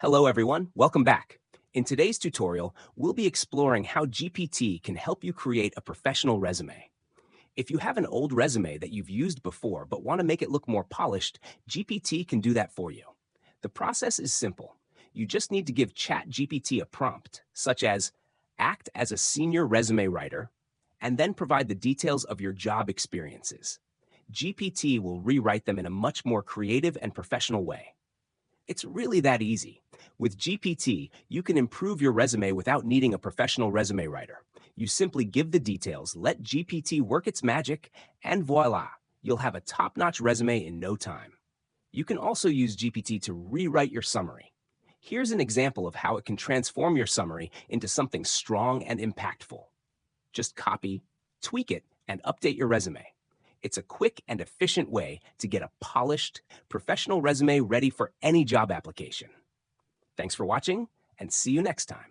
Hello everyone, welcome back. In today's tutorial, we'll be exploring how GPT can help you create a professional resume. If you have an old resume that you've used before but want to make it look more polished, GPT can do that for you. The process is simple. You just need to give ChatGPT a prompt, such as act as a senior resume writer, and then provide the details of your job experiences. GPT will rewrite them in a much more creative and professional way. It's really that easy. With GPT, you can improve your resume without needing a professional resume writer. You simply give the details, let GPT work its magic, and voila, you'll have a top-notch resume in no time. You can also use GPT to rewrite your summary. Here's an example of how it can transform your summary into something strong and impactful. Just copy, tweak it, and update your resume. It's a quick and efficient way to get a polished, professional resume ready for any job application. Thanks for watching, and see you next time.